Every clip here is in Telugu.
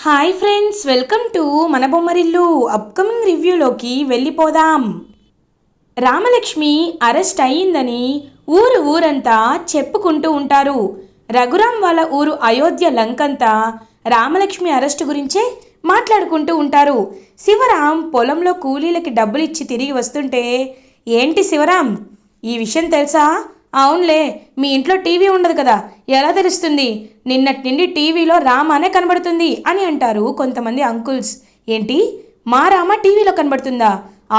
హాయ్ ఫ్రెండ్స్, వెల్కమ్ టు మన బొమ్మరిల్లు. అప్కమింగ్ రివ్యూలోకి వెళ్ళిపోదాం. రామలక్ష్మి అరెస్ట్ అయ్యిందని ఊరంతా చెప్పుకుంటూ ఉంటారు. రఘురాం వాళ్ళ ఊరు అయోధ్య లంకంతా రామలక్ష్మి అరెస్ట్ గురించే మాట్లాడుకుంటూ ఉంటారు. శివరాం పొలంలో కూలీలకి డబ్బులు ఇచ్చి తిరిగి వస్తుంటే, ఏంటి శివరాం, ఈ విషయం తెలుసా? అవునులే, మీ ఇంట్లో టీవీ ఉండదు కదా, ఎలా తెలుస్తుంది? నిన్నటి నుండి టీవీలో రామానే కనబడుతుంది అని అంటారు కొంతమంది అంకుల్స్. ఏంటి, మా రామ టీవీలో కనబడుతుందా?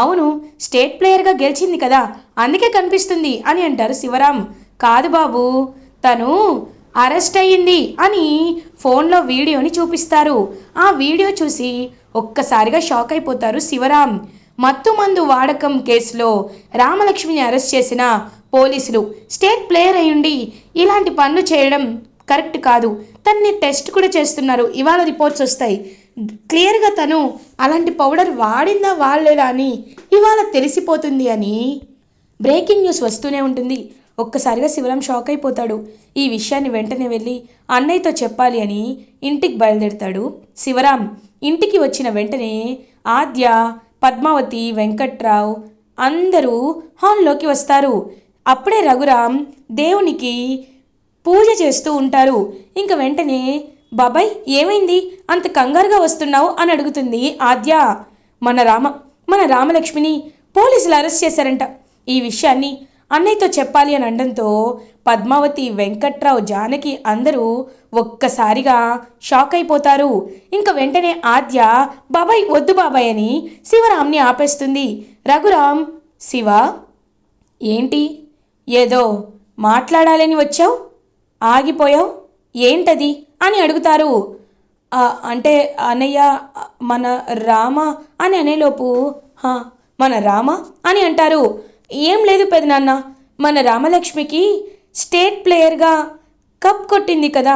అవును, స్టేట్ ప్లేయర్గా గెలిచింది కదా, అందుకే కనిపిస్తుంది అని అంటారు శివరాం. కాదు బాబు, తను అరెస్ట్ అయ్యింది అని ఫోన్లో వీడియోని చూపిస్తారు. ఆ వీడియో చూసి ఒక్కసారిగా షాక్ అయిపోతారు శివరాం. మత్తుమందు వాడకం కేసులో రామలక్ష్మిని అరెస్ట్ చేసిన పోలీసులు స్టేట్ ప్లేయర్ అయ్యుండి ఇలాంటి పనులు చేయడం కరెక్ట్ కాదు. తనని టెస్ట్ కూడా చేస్తున్నారు, ఇవాళ రిపోర్ట్స్ వస్తాయి. క్లియర్గా తను అలాంటి పౌడర్ వాడిందా వాడలేదా అని ఇవాళ తెలిసిపోతుంది అని బ్రేకింగ్ న్యూస్ వస్తూనే ఉంటుంది. ఒక్కసారిగా శివరాం షాక్ అయిపోతాడు. ఈ విషయాన్ని వెంటనే వెళ్ళి అన్నయ్యతో చెప్పాలి అని ఇంటికి బయలుదేరుతాడు శివరాం. ఇంటికి వచ్చిన వెంటనే ఆద్య, పద్మావతి, వెంకట్రావు అందరూ హాల్లోకి వస్తారు. అప్పుడే రఘురాం దేవునికి పూజ చేస్తూ ఉంటారు. ఇంక వెంటనే, బాబాయ్ ఏమైంది, అంత కంగారుగా వస్తున్నావు అని అడుగుతుంది ఆద్య. మన రామలక్ష్మిని పోలీసులు అరెస్ట్ చేశారంట, ఈ విషయాన్ని అన్నయ్యతో చెప్పాలి అని అనడంతో పద్మావతి, వెంకట్రావు, జానకి అందరూ ఒక్కసారిగా షాక్ అయిపోతారు. ఇంక వెంటనే ఆద్య, బాబాయ్ వద్దు బాబాయ్ అని శివరాంని ఆపేస్తుంది. రఘురాం, శివ ఏంటి, ఏదో మాట్లాడాలని వచ్చావు, ఆగిపోయావు, ఏంటది అని అడుగుతారు. అంటే అన్నయ్య, మన రామ అని అనేలోపు, మన రామ అని అంటారు. ఏం లేదు పెదనాన్న, మన రామలక్ష్మికి స్టేట్ ప్లేయర్గా కప్ కొట్టింది కదా,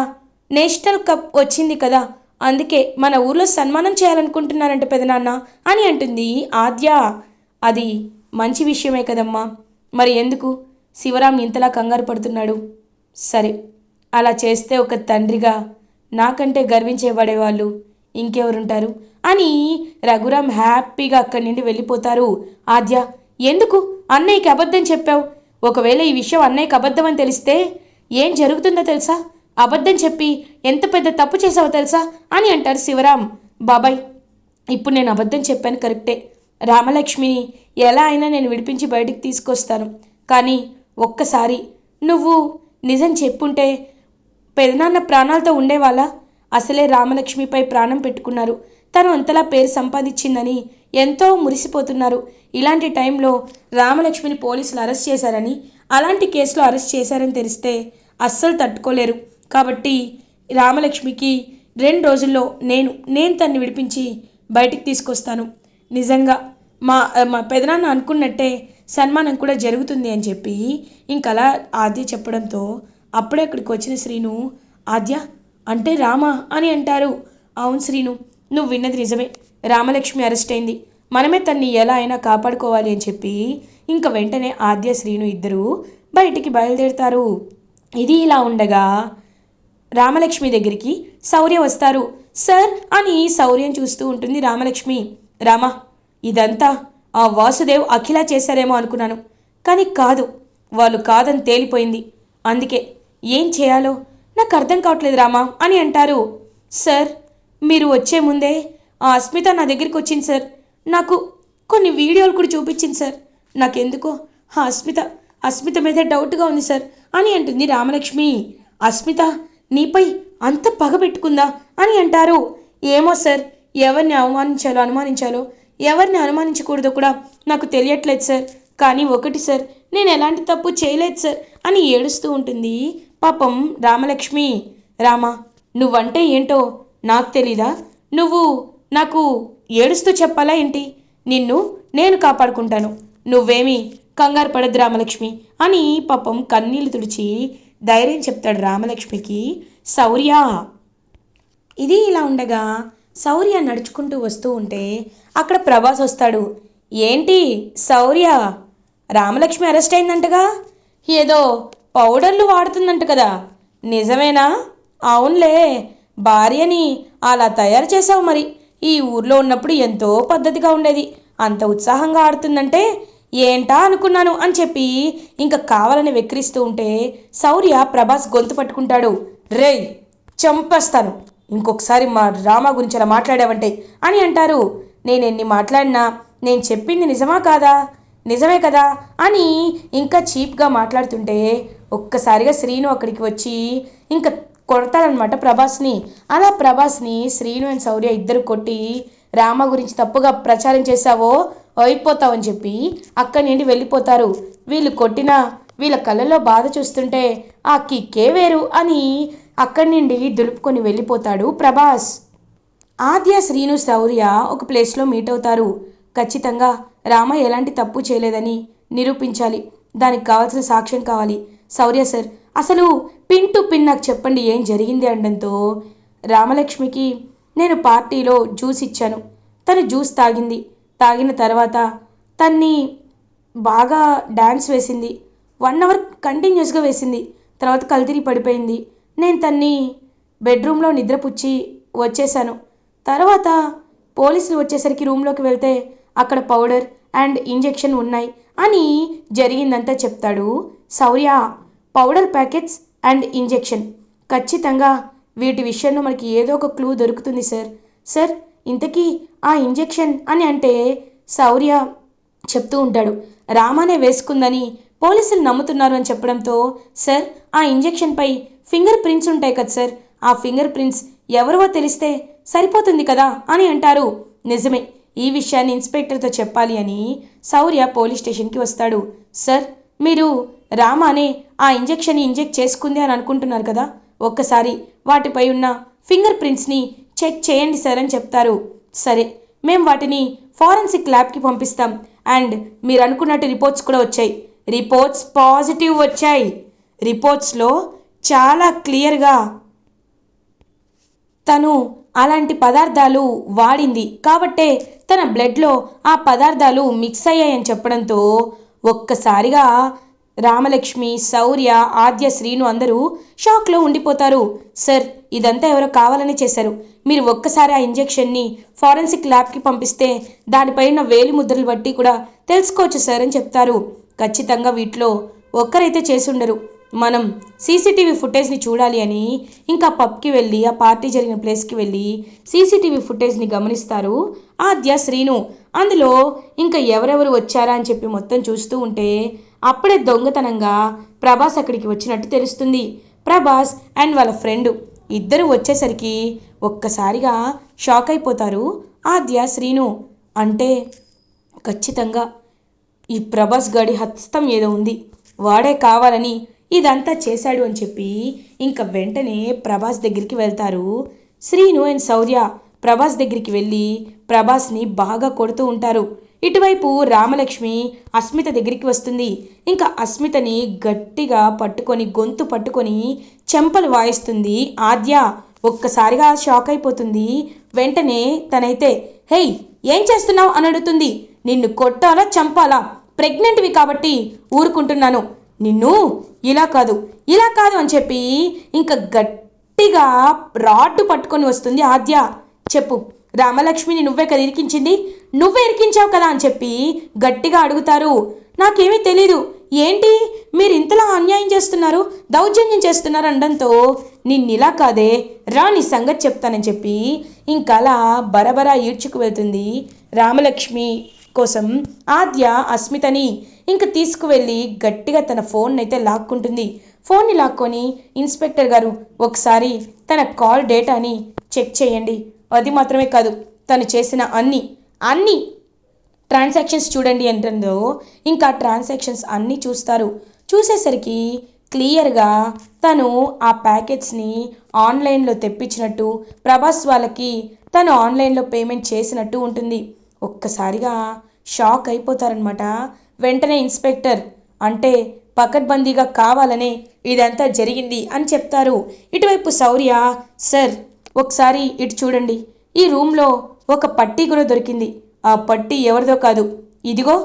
నేషనల్ కప్ వచ్చింది కదా, అందుకే మన ఊర్లో సన్మానం చేయాలనుకుంటున్నారంట పెదనాన్న అని అంటుంది ఆద్య. అది మంచి విషయమే కదమ్మా, మరి ఎందుకు శివరాం ఇంతలా కంగారు పడుతున్నాడు? సరే, అలా చేస్తే ఒక తండ్రిగా నాకంటే గర్వించేవాడేవాళ్ళు ఇంకెవరుంటారు అని రఘురాం హ్యాపీగా అక్కడి నుండి వెళ్ళిపోతారు. ఆద్య, ఎందుకు అన్నయ్యకి అబద్ధం చెప్పావు? ఒకవేళ ఈ విషయం అన్నయ్యకి అబద్ధం అని తెలిస్తే ఏం జరుగుతుందో తెలుసా? అబద్ధం చెప్పి ఎంత పెద్ద తప్పు చేసావో తెలుసా అని అంటారు శివరాం. బాబాయ్, ఇప్పుడు నేను అబద్ధం చెప్పాను కరెక్టే, రామలక్ష్మిని ఎలా అయినా నేను విడిపించి బయటికి తీసుకొస్తాను. కానీ ఒక్కసారి నువ్వు నిజం చెప్పుంటే పెదనాన్న ప్రాణాలతో ఉండేవాళ్ళ? అసలే రామలక్ష్మిపై ప్రాణం పెట్టుకున్నారు, తను అంతలా పేరు సంపాదించిందని ఎంతో మురిసిపోతున్నారు. ఇలాంటి టైంలో రామలక్ష్మిని పోలీసులు అరెస్ట్ చేశారని, అలాంటి కేసులో అరెస్ట్ చేశారని తెలిస్తే అస్సలు తట్టుకోలేరు. కాబట్టి రామలక్ష్మికి 2 రోజుల్లో నేను తన్ని విడిపించి బయటికి తీసుకొస్తాను. నిజంగా మా మా పెదనాన్న అనుకున్నట్టే సన్మానం కూడా జరుగుతుంది అని చెప్పి ఇంకలా ఆద్య చెప్పడంతో అప్పుడే అక్కడికి వచ్చిన శ్రీను, ఆద్య అంటే రామా అని అంటారు. అవును శ్రీను, నువ్వు విన్నది నిజమే, రామలక్ష్మి అరెస్ట్ అయింది, మనమే తన్ని ఎలా అయినా కాపాడుకోవాలి అని చెప్పి ఇంక వెంటనే ఆద్య, శ్రీను ఇద్దరు బయటికి బయలుదేరుతారు. ఇది ఇలా ఉండగా రామలక్ష్మి దగ్గరికి శౌర్య వస్తారు. సార్ అని శౌర్యం చూస్తూ ఉంటుంది రామలక్ష్మి. రామా, ఇదంతా ఆ వాసుదేవ్, అఖిల చేశారేమో అనుకున్నాను, కానీ కాదు, వాళ్ళు కాదని తేలిపోయింది. అందుకే ఏం చేయాలో నాకు అర్థం కావట్లేదు రామా అని అంటారు. సార్, మీరు వచ్చే ముందే ఆ అస్మిత నా దగ్గరికి వచ్చింది సార్, నాకు కొన్ని వీడియోలు కూడా చూపించింది సార్. నాకెందుకో ఆ అస్మిత మీద డౌట్గా ఉంది సార్ అని అంటుంది రామలక్ష్మి. అస్మిత నీపై అంత పగ పెట్టుకుందా అని అంటారు. ఏమో సార్, ఎవరిని అనుమానించాలో ఎవరిని అనుమానించకూడదో కూడా నాకు తెలియట్లేదు సార్. కానీ ఒకటి సార్, నేను ఎలాంటి తప్పు చేయలేదు సార్ అని ఏడుస్తూ ఉంటుంది పాపం రామలక్ష్మి. రామా, నువ్వంటే ఏంటో నాకు తెలీదా? నువ్వు నాకు ఏడుస్తూ చెప్పాలా ఏంటి? నిన్ను నేను కాపాడుకుంటాను, నువ్వేమీ కంగారు పడద్దు రామలక్ష్మి అని పాపం కన్నీళ్లు తుడిచి ధైర్యం చెప్తాడు రామలక్ష్మికి శౌర్య. ఇది ఇలా ఉండగా శౌర్య నడుచుకుంటూ వస్తూ ఉంటే అక్కడ ప్రభాస్ వస్తాడు. ఏంటి శౌర్య, రామలక్ష్మి అరెస్ట్ అయిందంటగా, ఏదో పౌడర్లు వాడుతుందంట కదా, నిజమేనా? అవునులే, భార్యని అలా తయారు చేసావు మరి. ఈ ఊర్లో ఉన్నప్పుడు ఎంతో పద్ధతిగా ఉండేది, అంత ఉత్సాహంగా ఆడుతుందంటే ఏంటా అనుకున్నాను అని చెప్పి ఇంకా కావాలని వెక్కిరిస్తూ ఉంటే శౌర్య ప్రభాస్ గొంతు పట్టుకుంటాడు. రేయ్, చంపేస్తాను ఇంకొకసారి మా డ్రామా గురించి అలా మాట్లాడావంటే అని అంటారు. నేనెన్ని మాట్లాడినా నేను చెప్పింది నిజమా కాదా, నిజమే కదా అని ఇంకా చీప్గా మాట్లాడుతుంటే ఒక్కసారిగా శ్రీను అక్కడికి వచ్చి ఇంకా కొడతాడనమాట ప్రభాస్ని. అలా ప్రభాస్ని శ్రీను అండ్ శౌర్య ఇద్దరు కొట్టి రామ గురించి తప్పుగా ప్రచారం చేశావో అయిపోతావని చెప్పి అక్కడి నుండి వెళ్ళిపోతారు. వీళ్ళు కొట్టిన వీళ్ళ కళ్ళల్లో బాధ చూస్తుంటే ఆ కిక్కే వేరు అని అక్కడి నుండి దులుపుకొని వెళ్ళిపోతాడు ప్రభాస్. ఆద్య, శ్రీను, శౌర్య ఒక ప్లేస్లో మీట్ అవుతారు. ఖచ్చితంగా రామ ఎలాంటి తప్పు చేయలేదని నిరూపించాలి, దానికి కావాల్సిన సాక్ష్యం కావాలి. శౌర్య సార్, అసలు పిన్ టు పిన్ నాకు చెప్పండి ఏం జరిగింది అనడంతో రామలక్ష్మికి నేను పార్టీలో జ్యూస్ ఇచ్చాను, తను జ్యూస్ తాగింది, తాగిన తర్వాత తన్ని బాగా డ్యాన్స్ వేసింది, 1 అవర్ కంటిన్యూస్గా వేసింది, తర్వాత కల్తిరి పడిపోయింది. నేను తన్ని బెడ్రూమ్లో నిద్రపుచ్చి వచ్చేసాను. తర్వాత పోలీసులు వచ్చేసరికి రూమ్లోకి వెళ్తే అక్కడ పౌడర్ అండ్ ఇంజెక్షన్ ఉన్నాయి అని జరిగిందంతా చెప్తాడు శౌర్య. పౌడర్ ప్యాకెట్స్ అండ్ ఇంజెక్షన్, ఖచ్చితంగా వీటి విషయంలో మనకి ఏదో ఒక క్లూ దొరుకుతుంది సార్. సార్, ఇంతకీ ఆ ఇంజెక్షన్ అని అంటే శౌర్య చెప్తూ ఉంటాడు. రామానే వేసుకుందని పోలీసులు నమ్ముతున్నారు అని చెప్పడంతో సార్, ఆ ఇంజెక్షన్పై ఫింగర్ ప్రింట్స్ ఉంటాయి కదా సార్, ఆ ఫింగర్ ప్రింట్స్ ఎవరివో తెలిస్తే సరిపోతుంది కదా అని అంటారు. నిజమే, ఈ విషయాన్ని ఇన్స్పెక్టర్తో చెప్పాలి అని శౌర్య పోలీస్ స్టేషన్కి వస్తాడు. సార్, మీరు రామానే ఆ ఇంజెక్షన్ని ఇంజెక్ట్ చేసుకుంది అని అనుకుంటున్నారు కదా, ఒక్కసారి వాటిపై ఉన్న ఫింగర్ ప్రింట్స్ని చెక్ చేయండి సార్ అని చెప్తారు. సరే, మేము వాటిని ఫారెన్సిక్ ల్యాబ్కి పంపిస్తాం అండ్ మీరు అనుకున్నట్టు రిపోర్ట్స్ కూడా వచ్చాయి. రిపోర్ట్స్ పాజిటివ్ వచ్చాయి. రిపోర్ట్స్లో చాలా క్లియర్గా తను అలాంటి పదార్థాలు వాడింది కాబట్టే తన బ్లడ్లో ఆ పదార్థాలు మిక్స్ అయ్యాయని చెప్పడంతో ఒక్కసారిగా రామలక్ష్మి, శౌర్య, ఆద్య, శ్రీను అందరూ షాక్లో ఉండిపోతారు. సార్, ఇదంతా ఎవరో కావాలని చేశారు. మీరు ఒక్కసారి ఆ ఇంజెక్షన్ని ఫారెన్సిక్ ల్యాబ్కి పంపిస్తే దానిపైన వేలి ముద్రలు బట్టి కూడా తెలుసుకోవచ్చు సార్ అని చెప్తారు. ఖచ్చితంగా వీటిలో ఒక్కరైతే చేసి ఉండరు. మనం సీసీటీవీ ఫుటేజ్ని చూడాలి అని ఇంకా పబ్కి వెళ్ళి ఆ పార్టీ జరిగిన ప్లేస్కి వెళ్ళి సీసీటీవీ ఫుటేజ్ని గమనిస్తారు ఆద్య, శ్రీను. అందులో ఇంకా ఎవరెవరు వచ్చారా అని చెప్పి మొత్తం చూస్తూ ఉంటే అప్పుడే దొంగతనంగా ప్రభాస్ అక్కడికి వచ్చినట్టు తెలుస్తుంది. ప్రభాస్ అండ్ వాళ్ళ ఫ్రెండ్ ఇద్దరు వచ్చేసరికి ఒక్కసారిగా షాక్ అయిపోతారు ఆద్య, శ్రీను. అంటే ఖచ్చితంగా ఈ ప్రభాస్ గాడి హస్తం ఏదో ఉంది, వాడే కావాలని ఇదంతా చేశాడు అని చెప్పి ఇంకా వెంటనే ప్రభాస్ దగ్గరికి వెళ్తారు శ్రీను అండ్ శౌర్య. ప్రభాస్ దగ్గరికి వెళ్ళి ప్రభాస్ని బాగా కొడుతూ ఉంటారు. ఇటువైపు రామలక్ష్మి అస్మిత దగ్గరికి వస్తుంది. ఇంకా అస్మితని గట్టిగా పట్టుకొని గొంతు పట్టుకొని చెంపలు వాయిస్తుంది ఆద్య. ఒక్కసారిగా షాక్ అయిపోతుంది. వెంటనే తనైతే హేయ్, ఏం చేస్తున్నావు అని అడుగుతుంది. నిన్ను కొట్టాలా చంపాలా, ప్రెగ్నెంట్వి కాబట్టి ఊరుకుంటున్నాను, నిన్ను ఇలా కాదు ఇలా కాదు అని చెప్పి ఇంకా గట్టిగా రాడ్డు పట్టుకొని వస్తుంది ఆద్య. చెప్పు, రామలక్ష్మిని నువ్వే కదా ఇరికించింది, నువ్వే ఇరికించావు కదా అని చెప్పి గట్టిగా అడుగుతారు. నాకేమీ తెలీదు, ఏంటి మీరు ఇంతలా అన్యాయం చేస్తున్నారు, దౌర్జన్యం చేస్తున్నారు అనడంతో నిన్నిలా కాదే, రా నీ సంగతి చెప్తానని చెప్పి ఇంకలా బరబరా ఈడ్చుకు వెళ్తుంది రామలక్ష్మి కోసం ఆద్య అస్మితని. ఇంక తీసుకువెళ్ళి గట్టిగా తన ఫోన్ అయితే లాక్కుంటుంది. ఫోన్ని లాక్కొని ఇన్స్పెక్టర్ గారు ఒకసారి తన కాల్ డేటాని చెక్ చేయండి, అది మాత్రమే కాదు తను చేసిన అన్ని ట్రాన్సాక్షన్స్ చూడండి అంటుందో ఇంకా ట్రాన్సాక్షన్స్ అన్నీ చూస్తారు. చూసేసరికి క్లియర్గా తను ఆ ప్యాకెట్స్ని ఆన్లైన్లో తెప్పించినట్టు, ప్రభాస్ వాళ్ళకి తను ఆన్లైన్లో పేమెంట్ చేసినట్టు ఉంటుంది. ఒక్కసారిగా షాక్ అయిపోతారనమాట. వెంటనే ఇన్స్పెక్టర్ అంటే పకడ్బందీగా కావాలనే ఇదంతా జరిగింది అని చెప్తారు. ఇటువైపు శౌర్య, సార్ ఒకసారి ఇటు చూడండి, ఈ రూమ్లో ఒక పట్టీ కూడా దొరికింది, ఆ పట్టీ ఎవరిదో కాదు, ఇదిగో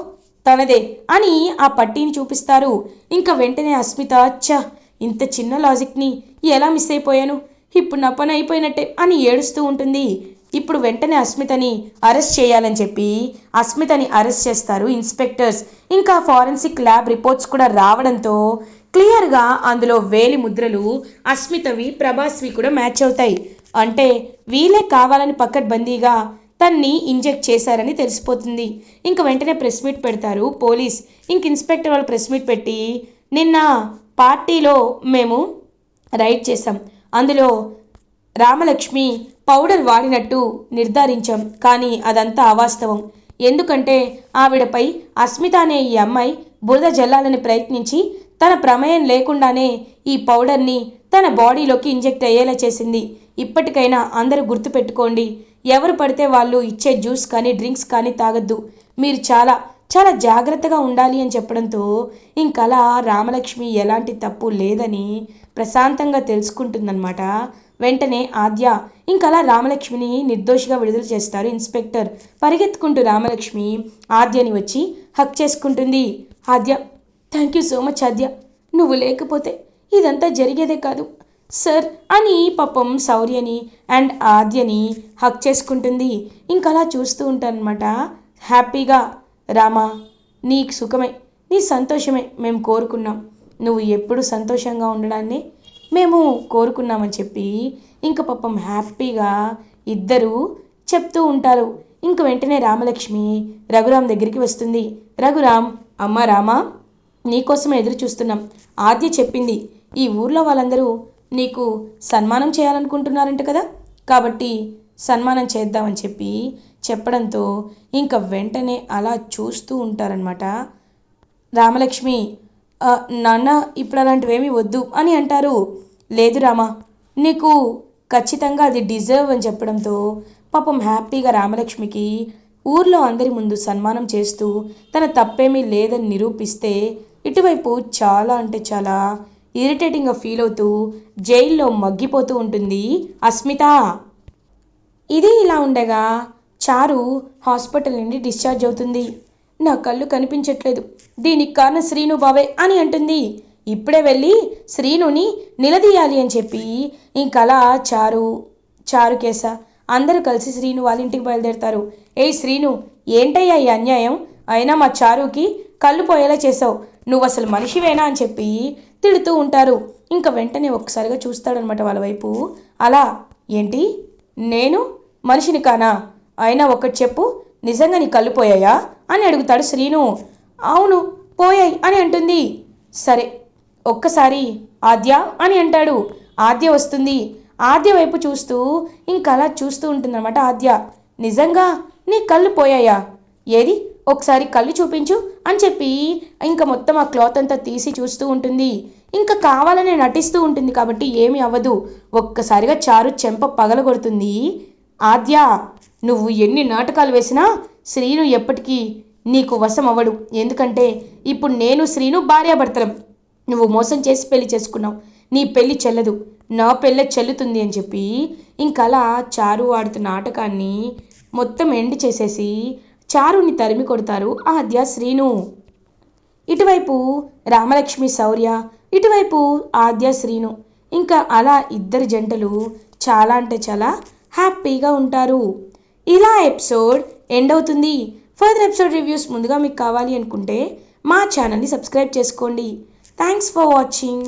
తనదే అని ఆ పట్టీని చూపిస్తారు. ఇంకా వెంటనే అస్మిత, అచ్చా ఇంత చిన్న లాజిక్ని ఎలా మిస్ అయిపోయాను, ఇప్పుడు నా పని అయిపోయినట్టే అని ఏడుస్తూ ఉంటుంది. ఇప్పుడు వెంటనే అస్మితని అరెస్ట్ చేయాలని చెప్పి అస్మితని అరెస్ట్ చేస్తారు ఇన్స్పెక్టర్స్. ఇంకా ఫారెన్సిక్ ల్యాబ్ రిపోర్ట్స్ కూడా రావడంతో క్లియర్గా అందులో వేలి ముద్రలు అస్మితవి ప్రభాస్వి కూడా మ్యాచ్ అవుతాయి. అంటే వీళ్ళే కావాలని పకడ్బందీగా తన్ని ఇంజెక్ట్ చేశారని తెలిసిపోతుంది. ఇంక వెంటనే ప్రెస్ మీట్ పెడతారు పోలీస్. ఇన్స్పెక్టర్ వాళ్ళు ప్రెస్ మీట్ పెట్టి నిన్న పార్టీలో మేము రైడ్ చేశాం, అందులో రామలక్ష్మి పౌడర్ వాడినట్టు నిర్ధారించాం, కానీ అదంతా అవాస్తవం. ఎందుకంటే ఆవిడపై అస్మిత అనే ఈ అమ్మాయి బురద జల్లాలని ప్రయత్నించి తన ప్రమేయం లేకుండానే ఈ పౌడర్ని తన బాడీలోకి ఇంజెక్ట్ అయ్యేలా చేసింది. ఇప్పటికైనా అందరూ గుర్తుపెట్టుకోండి, ఎవరు పడితే వాళ్ళు ఇచ్చే జ్యూస్ కానీ డ్రింక్స్ కానీ తాగొద్దు, మీరు చాలా చాలా జాగ్రత్తగా ఉండాలి అని చెప్పడంతో ఇంకలా రామలక్ష్మి ఎలాంటి తప్పు లేదని ప్రశాంతంగా తెలుసుకుంటుందన్నమాట. వెంటనే ఆద్య ఇంకలా రామలక్ష్మిని నిర్దోషిగా విడుదల చేస్తారు ఇన్స్పెక్టర్. పరిగెత్తుకుంటూ రామలక్ష్మి ఆద్యని వచ్చి హక్ చేసుకుంటుంది. ఆద్య, థ్యాంక్ యూ సో మచ్ ఆద్య, నువ్వు లేకపోతే ఇదంతా జరిగేదే కాదు సార్ అని పాపం శౌర్యని అండ్ ఆద్యని హక్ చేసుకుంటుంది. ఇంకలా చూస్తూ ఉంటానన్నమాట హ్యాపీగా. రామా, నీకు సుఖమే, నీ సంతోషమే మేము కోరుకున్నాం, నువ్వు ఎప్పుడు సంతోషంగా ఉండడాన్ని మేము కోరుకున్నామని చెప్పి ఇంక పాపం హ్యాపీగా ఇద్దరు చెప్తూ ఉంటారు. ఇంక వెంటనే రామలక్ష్మి రఘురామ్ దగ్గరికి వస్తుంది. రఘురామ్, అమ్మ రామా, నీకోసం ఎదురు చూస్తున్నాం. ఆద్య చెప్పింది ఈ ఊర్లో వాళ్ళందరూ నీకు సన్మానం చేయాలనుకుంటున్నారంట కదా, కాబట్టి సన్మానం చేద్దామని చెప్పి చెప్పడంతో ఇంకా వెంటనే అలా చూస్తూ ఉంటారనమాట. రామలక్ష్మి, నాన్న ఇప్పుడు అలాంటివేమీ వద్దు అని అంటారు. లేదు రామా, నీకు ఖచ్చితంగా అది డిజర్వ్ అని చెప్పడంతో పాపం హ్యాపీగా రామలక్ష్మికి ఊర్లో అందరి ముందు సన్మానం చేస్తూ తన తప్పేమీ లేదని నిరూపిస్తే ఇటువైపు చాలా అంటే చాలా ఇరిటేటింగ్గా ఫీల్ అవుతూ జైల్లో మగ్గిపోతూ ఉంటుంది అస్మిత. ఇది ఇలా ఉండగా చారు హాస్పిటల్ నుండి డిశ్చార్జ్ అవుతుంది. నా కళ్ళు కనిపించట్లేదు, దీనికి కారణం శ్రీను బావే అని అంటుంది. ఇప్పుడే వెళ్ళి శ్రీనుని నిలదీయాలి అని చెప్పి ఇంకలా చారు కేస అందరూ కలిసి శ్రీను వాళ్ళ ఇంటికి బయలుదేరుతారు. ఏయ్ శ్రీను, ఏంటయ్యా ఈ అన్యాయం, అయినా మా చారుకి కళ్ళు పోయేలా చేసావు, నువ్వు అసలు మనిషివేనా అని చెప్పి తిడుతూ ఉంటారు. ఇంకా వెంటనే ఒక్కసారిగా చూస్తాడనమాట వాళ్ళ వైపు. అలా, ఏంటి నేను మనిషిని కానా, అయినా ఒక్కటి చెప్పు, నిజంగా నీ కళ్ళు పోయాయా అని అడుగుతాడు శ్రీను. అవును పోయాయి అని అంటుంది. సరే ఒక్కసారి ఆద్య అని అంటాడు. ఆద్య వస్తుంది. ఆద్య వైపు చూస్తూ ఇంకలా చూస్తూ ఉంటుందన్నమాట ఆద్య. నిజంగా నీ కళ్ళు పోయాయా, ఏది ఒకసారి కళ్ళు చూపించు అని చెప్పి ఇంకా మొత్తం ఆ క్లాత్ అంతా తీసి చూస్తూ ఉంటుంది. ఇంకా కావాలనే నటిస్తూ ఉంటుంది కాబట్టి ఏమీ అవ్వదు. ఒక్కసారిగా చారు చెంప పగలగొడుతుంది. ఆద్య, నువ్వు ఎన్ని నాటకాలు వేసినా శ్రీను ఎప్పటికీ నీకు వశం అవ్వడు, ఎందుకంటే ఇప్పుడు నేను శ్రీను భార్యాభర్తలం, నువ్వు మోసం చేసి పెళ్లి చేసుకున్నావు, నీ పెళ్లి చెల్లదు, నా పెళ్ళే చెల్లుతుంది అని చెప్పి ఇంకలా చారు ఆడుతున్న నాటకాన్ని మొత్తం ఎండ్ చేసేసి చారుని తరిమి కొడతారు ఆద్య శ్రీను. ఇటువైపు రామలక్ష్మి శౌర్య, ఇటువైపు ఆద్య శ్రీను. ఇంకా అలా ఇద్దరు జంటలు చాలా అంటే చాలా హ్యాపీగా ఉంటారు. ఇలా ఎపిసోడ్ ఎండ్ అవుతుంది. ఫర్దర్ ఎపిసోడ్ రివ్యూస్ ముందుగా మీకు కావాలి అనుకుంటే మా ఛానల్ని సబ్స్క్రైబ్ చేసుకోండి. Thanks for watching.